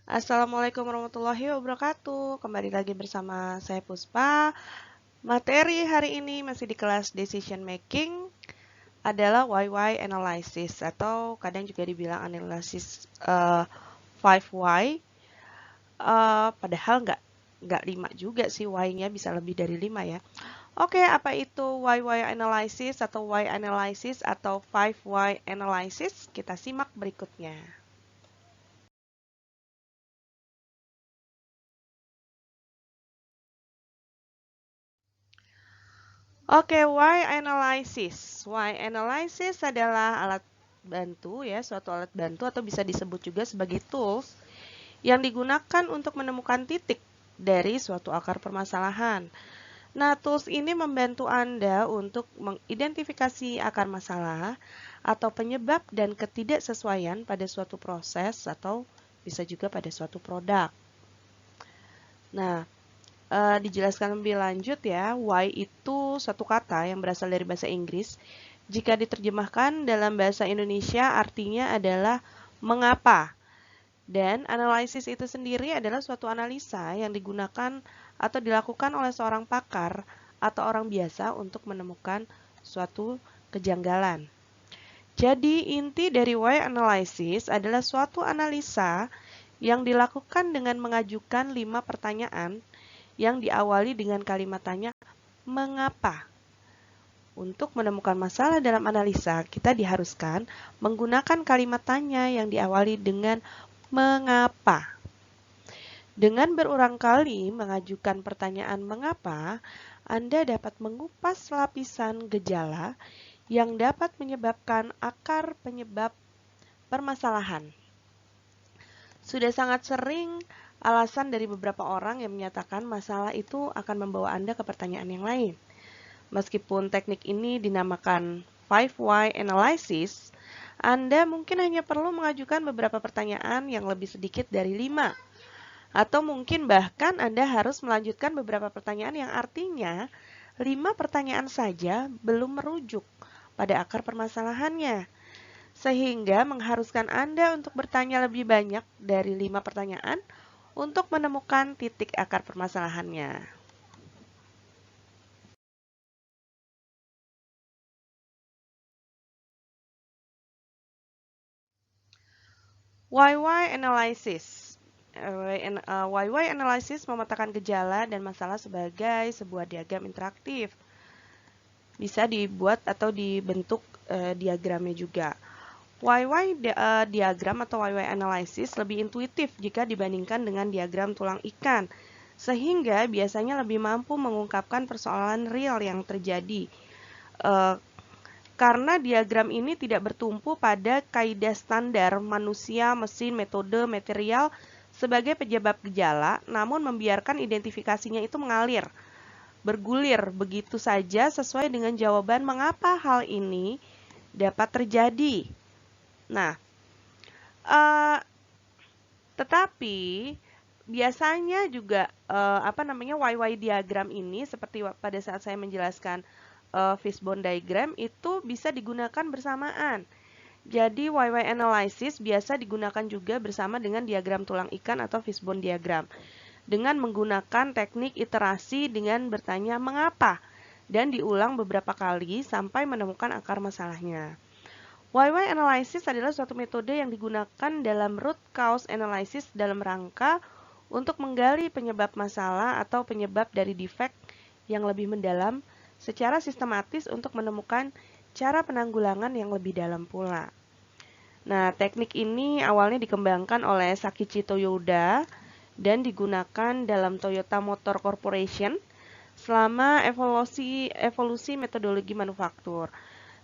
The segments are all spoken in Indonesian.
Assalamualaikum warahmatullahi wabarakatuh. Kembali lagi bersama saya Puspa. Materi hari ini masih di kelas Decision Making adalah why analysis atau kadang juga dibilang analisis 5 why. Padahal nggak 5 juga sih, why-nya bisa lebih dari 5 ya. Oke, apa itu why analysis atau why analysis atau 5 why analysis? Kita simak berikutnya. Oke, why analysis? Why analysis adalah alat bantu ya, suatu alat bantu atau bisa disebut juga sebagai tools yang digunakan untuk menemukan titik dari suatu akar permasalahan. Nah, tools ini membantu Anda untuk mengidentifikasi akar masalah atau penyebab dan ketidaksesuaian pada suatu proses atau bisa juga pada suatu produk. Nah, dijelaskan lebih lanjut ya, why itu satu kata yang berasal dari bahasa Inggris. Jika diterjemahkan dalam bahasa Indonesia artinya adalah mengapa. Dan analisis itu sendiri adalah suatu analisa yang digunakan atau dilakukan oleh seorang pakar atau orang biasa untuk menemukan suatu kejanggalan. Jadi inti dari why analysis adalah suatu analisa yang dilakukan dengan mengajukan 5 pertanyaan yang diawali dengan kalimat tanya, mengapa? Untuk menemukan masalah dalam analisa, kita diharuskan menggunakan kalimat tanya yang diawali dengan mengapa. Dengan berulang kali mengajukan pertanyaan mengapa, Anda dapat mengupas lapisan gejala yang dapat menyebabkan akar penyebab permasalahan. Sudah sangat sering alasan dari beberapa orang yang menyatakan masalah itu akan membawa Anda ke pertanyaan yang lain. Meskipun teknik ini dinamakan 5 why analysis, Anda mungkin hanya perlu mengajukan beberapa pertanyaan yang lebih sedikit dari 5. Atau mungkin bahkan Anda harus melanjutkan beberapa pertanyaan yang artinya 5 pertanyaan saja belum merujuk pada akar permasalahannya. Sehingga mengharuskan Anda untuk bertanya lebih banyak dari 5 pertanyaan untuk menemukan titik akar permasalahannya. Why analysis. Why analysis memetakan gejala dan masalah sebagai sebuah diagram interaktif. Bisa dibuat atau dibentuk diagramnya juga. Diagram atau why analysis lebih intuitif jika dibandingkan dengan diagram tulang ikan, sehingga biasanya lebih mampu mengungkapkan persoalan real yang terjadi. Karena diagram ini tidak bertumpu pada kaidah standar manusia, mesin, metode, material sebagai penyebab gejala, namun membiarkan identifikasinya itu mengalir, bergulir begitu saja sesuai dengan jawaban mengapa hal ini dapat terjadi. Nah, tetapi biasanya juga why diagram ini seperti pada saat saya menjelaskan fishbone diagram itu bisa digunakan bersamaan. Jadi why analysis biasa digunakan juga bersama dengan diagram tulang ikan atau fishbone diagram dengan menggunakan teknik iterasi dengan bertanya mengapa dan diulang beberapa kali sampai menemukan akar masalahnya. Why analysis adalah suatu metode yang digunakan dalam root cause analysis dalam rangka untuk menggali penyebab masalah atau penyebab dari defek yang lebih mendalam secara sistematis untuk menemukan cara penanggulangan yang lebih dalam pula. Nah, teknik ini awalnya dikembangkan oleh Sakichi Toyoda dan digunakan dalam Toyota Motor Corporation selama evolusi metodologi manufaktur.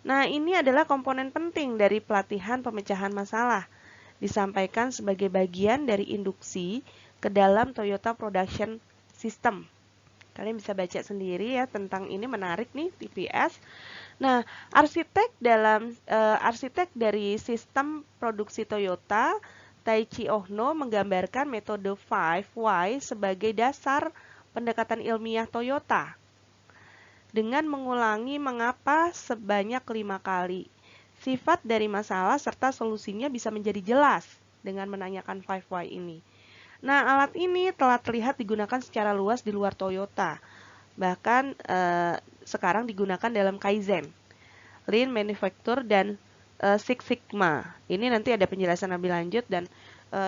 Nah, ini adalah komponen penting dari pelatihan pemecahan masalah, disampaikan sebagai bagian dari induksi ke dalam Toyota Production System. Kalian bisa baca sendiri ya tentang ini, menarik nih, TPS. Nah, arsitek dari sistem produksi Toyota, Taichi Ohno, menggambarkan metode 5 why sebagai dasar pendekatan ilmiah Toyota dengan mengulangi mengapa sebanyak 5 kali. Sifat dari masalah serta solusinya bisa menjadi jelas dengan menanyakan 5 why ini. Nah, alat ini telah terlihat digunakan secara luas di luar Toyota. Bahkan sekarang digunakan dalam Kaizen, Lean Manufacture, dan Six Sigma. Ini nanti ada penjelasan lebih lanjut, dan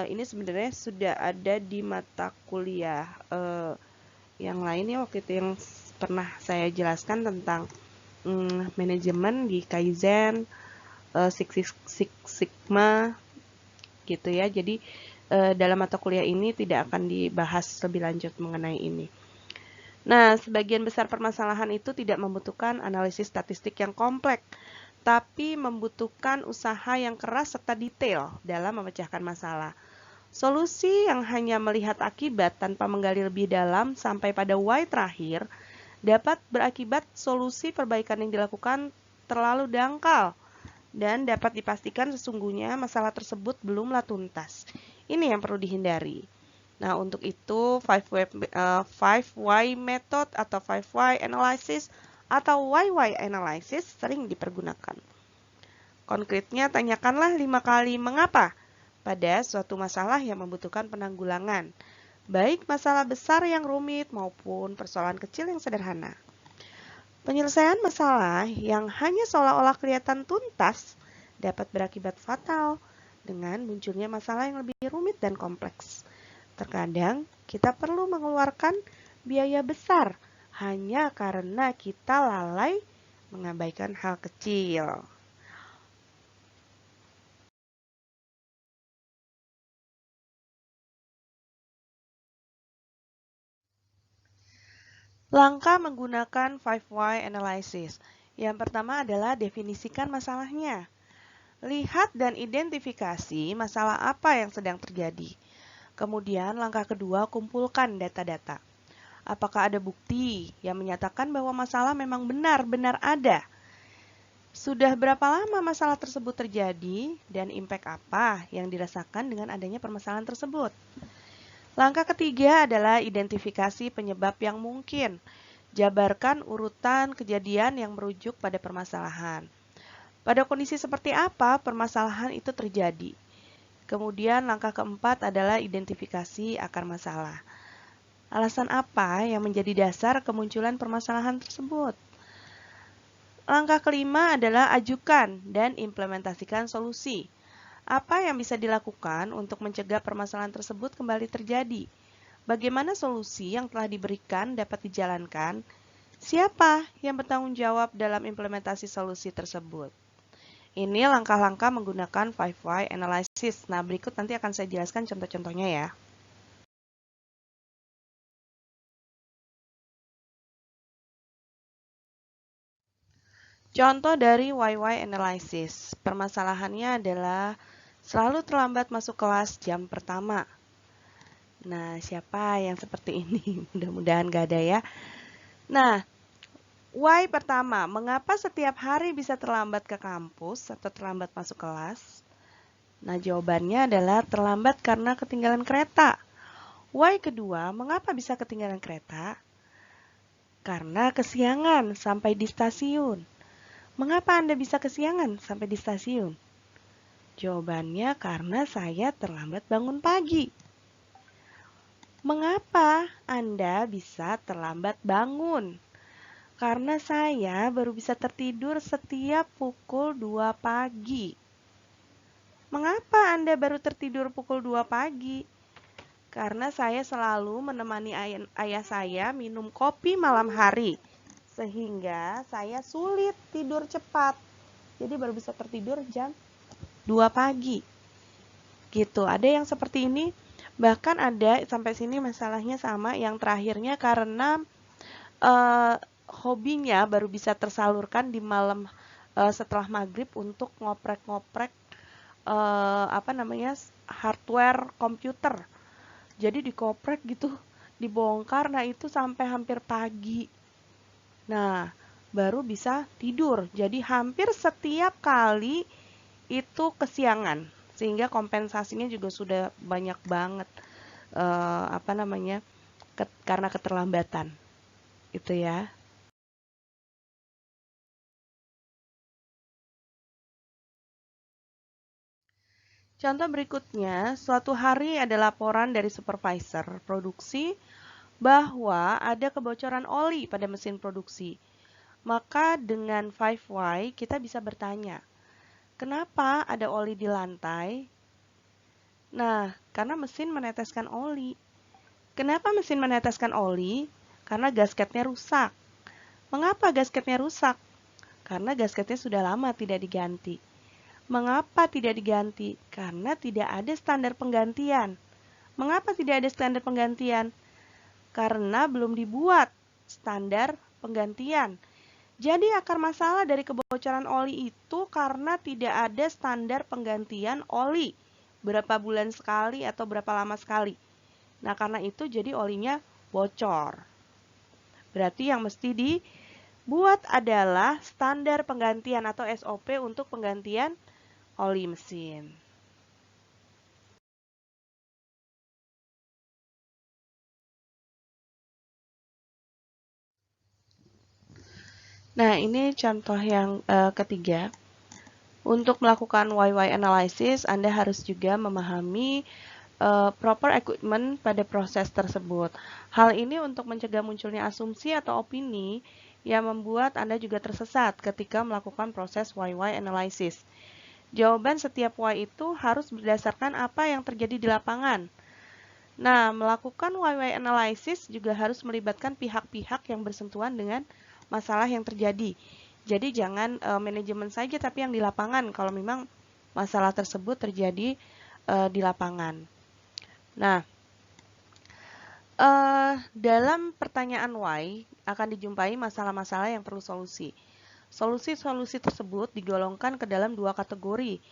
ini sebenarnya sudah ada di mata kuliah yang lainnya waktu itu yang pernah saya jelaskan tentang manajemen di Kaizen, Six Sigma gitu ya. Jadi dalam mata kuliah ini tidak akan dibahas lebih lanjut mengenai ini. Nah, sebagian besar permasalahan itu tidak membutuhkan analisis statistik yang kompleks, tapi membutuhkan usaha yang keras serta detail dalam memecahkan masalah. Solusi yang hanya melihat akibat tanpa menggali lebih dalam sampai pada why terakhir dapat berakibat solusi perbaikan yang dilakukan terlalu dangkal dan dapat dipastikan sesungguhnya masalah tersebut belumlah tuntas. Ini yang perlu dihindari. Nah, untuk itu 5 method atau 5 why analysis atau why analysis sering dipergunakan. Konkretnya, tanyakanlah 5 kali mengapa pada suatu masalah yang membutuhkan penanggulangan, baik masalah besar yang rumit maupun persoalan kecil yang sederhana. Penyelesaian masalah yang hanya seolah-olah kelihatan tuntas dapat berakibat fatal dengan munculnya masalah yang lebih rumit dan kompleks. Terkadang kita perlu mengeluarkan biaya besar hanya karena kita lalai mengabaikan hal kecil. Langkah menggunakan 5 why analysis. Yang pertama adalah definisikan masalahnya. Lihat dan identifikasi masalah apa yang sedang terjadi. Kemudian langkah kedua, kumpulkan data-data. Apakah ada bukti yang menyatakan bahwa masalah memang benar-benar ada? Sudah berapa lama masalah tersebut terjadi dan impact apa yang dirasakan dengan adanya permasalahan tersebut? Langkah ketiga adalah identifikasi penyebab yang mungkin. Jabarkan urutan kejadian yang merujuk pada permasalahan. Pada kondisi seperti apa permasalahan itu terjadi? Kemudian langkah keempat adalah identifikasi akar masalah. Alasan apa yang menjadi dasar kemunculan permasalahan tersebut? Langkah kelima adalah ajukan dan implementasikan solusi. Apa yang bisa dilakukan untuk mencegah permasalahan tersebut kembali terjadi? Bagaimana solusi yang telah diberikan dapat dijalankan? Siapa yang bertanggung jawab dalam implementasi solusi tersebut? Ini langkah-langkah menggunakan 5 why analysis. Nah, berikut nanti akan saya jelaskan contoh-contohnya ya. Contoh dari why analysis. Permasalahannya adalah selalu terlambat masuk kelas jam pertama. Nah, siapa yang seperti ini? Mudah-mudahan gak ada ya. Nah, why pertama, mengapa setiap hari bisa terlambat ke kampus atau terlambat masuk kelas? Nah, jawabannya adalah terlambat karena ketinggalan kereta. Why kedua, mengapa bisa ketinggalan kereta? Karena kesiangan sampai di stasiun. Mengapa Anda bisa kesiangan sampai di stasiun? Jawabannya karena saya terlambat bangun pagi. Mengapa Anda bisa terlambat bangun? Karena saya baru bisa tertidur setiap pukul 2 pagi. Mengapa Anda baru tertidur pukul 2 pagi? Karena saya selalu menemani ayah saya minum kopi malam hari, sehingga saya sulit tidur cepat. Jadi baru bisa tertidur jam 2 pagi. Gitu, ada yang seperti ini. Bahkan ada sampai sini masalahnya sama, yang terakhirnya karena hobinya baru bisa tersalurkan di malam setelah maghrib untuk ngoprek-ngoprek hardware komputer. Jadi dikoprek gitu, dibongkar, nah itu sampai hampir pagi. Nah, baru bisa tidur. Jadi hampir setiap kali itu kesiangan, sehingga kompensasinya juga sudah banyak banget karena keterlambatan. Itu ya. Contoh berikutnya, suatu hari ada laporan dari supervisor produksi bahwa ada kebocoran oli pada mesin produksi. Maka dengan 5Y kita bisa bertanya, kenapa ada oli di lantai? Nah, karena mesin meneteskan oli. Kenapa mesin meneteskan oli? Karena gasketnya rusak. Mengapa gasketnya rusak? Karena gasketnya sudah lama tidak diganti. Mengapa tidak diganti? Karena tidak ada standar penggantian. Mengapa tidak ada standar penggantian? Karena belum dibuat standar penggantian. Jadi akar masalah dari kebocoran oli itu karena tidak ada standar penggantian oli. Berapa bulan sekali atau berapa lama sekali. Nah, karena itu jadi olinya bocor. Berarti yang mesti dibuat adalah standar penggantian atau SOP untuk penggantian oli mesin. Nah, ini contoh yang ketiga. Untuk melakukan YY analysis, Anda harus juga memahami proper equipment pada proses tersebut. Hal ini untuk mencegah munculnya asumsi atau opini yang membuat Anda juga tersesat ketika melakukan proses YY analysis. Jawaban setiap Y itu harus berdasarkan apa yang terjadi di lapangan. Nah, melakukan YY analysis juga harus melibatkan pihak-pihak yang bersentuhan dengan masalah yang terjadi. Jadi jangan manajemen saja tapi yang di lapangan kalau memang masalah tersebut terjadi di lapangan. Nah, dalam pertanyaan why akan dijumpai masalah-masalah yang perlu solusi. Solusi-solusi tersebut digolongkan ke dalam dua kategori,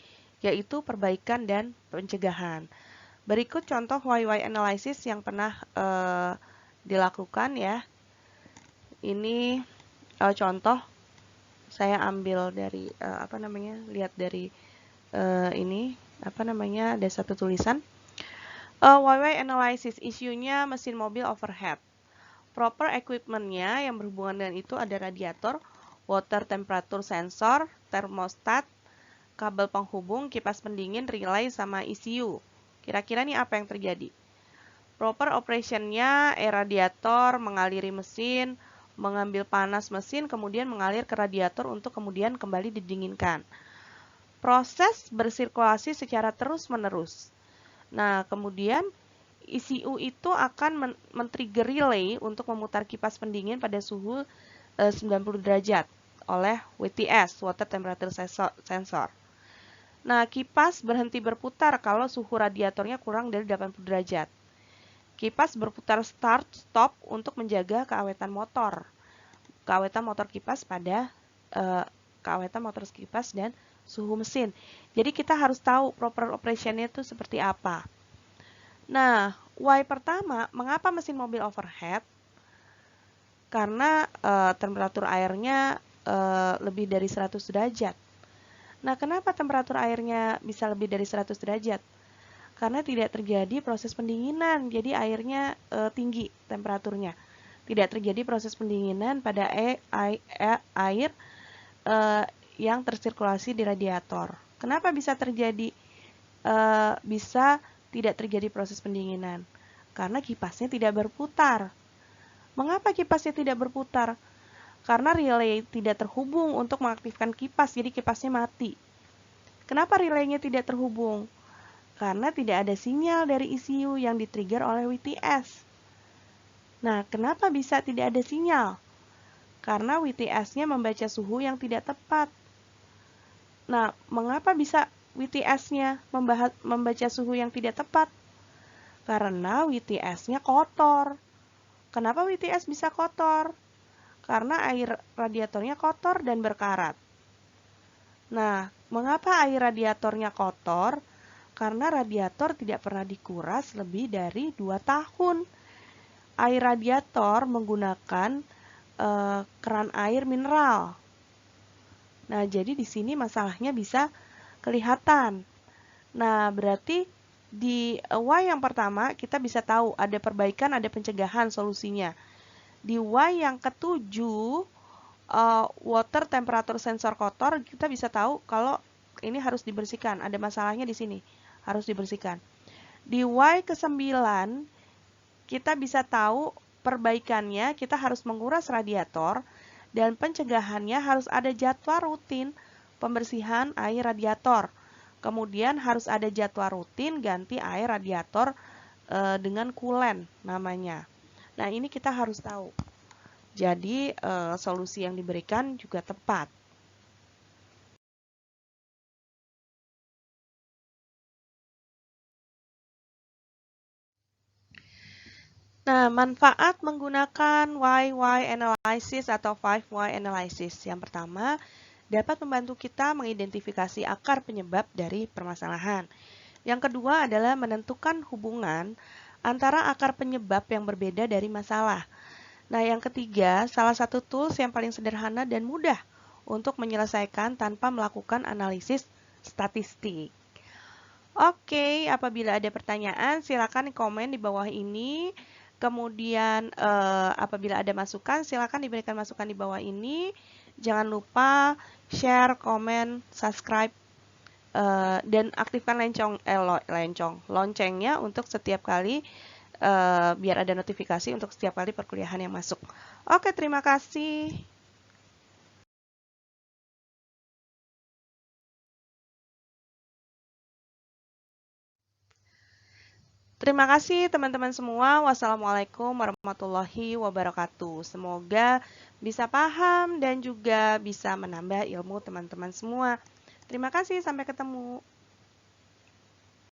yaitu perbaikan dan pencegahan. Berikut contoh YY analysis yang pernah dilakukan ya. Ini contoh saya ambil dari lihat dari ini ada satu tulisan. YY analysis isunya mesin mobil overhead. Proper equipment-nya yang berhubungan dengan itu ada radiator, water temperature sensor, thermostat, kabel penghubung, kipas pendingin, relay, sama ECU. Kira-kira nih apa yang terjadi? Proper operation-nya radiator mengaliri mesin, mengambil panas mesin, kemudian mengalir ke radiator untuk kemudian kembali didinginkan. Proses bersirkulasi secara terus-menerus. Nah, kemudian ECU itu akan men-trigger relay untuk memutar kipas pendingin pada suhu 90 derajat oleh WTS, Water Temperature Sensor. Nah, kipas berhenti berputar kalau suhu radiatornya kurang dari 80 derajat. Kipas berputar start-stop untuk menjaga keawetan motor. Keawetan motor kipas dan suhu mesin. Jadi kita harus tahu proper operation-nya itu seperti apa. Nah, why pertama, mengapa mesin mobil overhead? Karena temperatur airnya lebih dari 100 derajat. Nah, kenapa temperatur airnya bisa lebih dari 100 derajat? Karena tidak terjadi proses pendinginan, jadi airnya tinggi temperaturnya. Tidak terjadi proses pendinginan pada air yang tersirkulasi di radiator. Kenapa bisa tidak terjadi proses pendinginan? Karena kipasnya tidak berputar. Mengapa kipasnya tidak berputar? Karena relay tidak terhubung untuk mengaktifkan kipas, jadi kipasnya mati. Kenapa relaynya tidak terhubung? Karena tidak ada sinyal dari ECU yang di-trigger oleh WTS. Nah, kenapa bisa tidak ada sinyal? Karena WTS-nya membaca suhu yang tidak tepat. Nah, mengapa bisa WTS-nya membaca suhu yang tidak tepat? Karena WTS-nya kotor. Kenapa WTS bisa kotor? Karena air radiatornya kotor dan berkarat. Nah, mengapa air radiatornya kotor? Karena radiator tidak pernah dikuras lebih dari 2 tahun. Air radiator menggunakan keran air mineral. Nah, jadi di sini masalahnya bisa kelihatan. Nah, berarti di Y yang pertama kita bisa tahu ada perbaikan, ada pencegahan solusinya. Di Y yang ketujuh, water temperature sensor kotor, kita bisa tahu kalau ini harus dibersihkan. Ada masalahnya di sini. harus dibersihkan. Di Y ke-9, kita bisa tahu perbaikannya kita harus menguras radiator dan pencegahannya harus ada jadwal rutin pembersihan air radiator. Kemudian harus ada jadwal rutin ganti air radiator dengan coolant namanya. Nah, ini kita harus tahu. Jadi, solusi yang diberikan juga tepat. Nah, manfaat menggunakan why analysis atau 5 why analysis. Yang pertama, dapat membantu kita mengidentifikasi akar penyebab dari permasalahan. Yang kedua adalah menentukan hubungan antara akar penyebab yang berbeda dari masalah. Nah, yang ketiga, salah satu tools yang paling sederhana dan mudah untuk menyelesaikan tanpa melakukan analisis statistik. Oke, apabila ada pertanyaan, silakan komen di bawah ini. Kemudian, apabila ada masukan, silakan diberikan masukan di bawah ini. Jangan lupa share, komen, subscribe, dan aktifkan loncengnya untuk setiap kali, biar ada notifikasi untuk setiap kali perkuliahan yang masuk. Oke, terima kasih. Terima kasih teman-teman semua. Wassalamualaikum warahmatullahi wabarakatuh. Semoga bisa paham dan juga bisa menambah ilmu teman-teman semua. Terima kasih, sampai ketemu.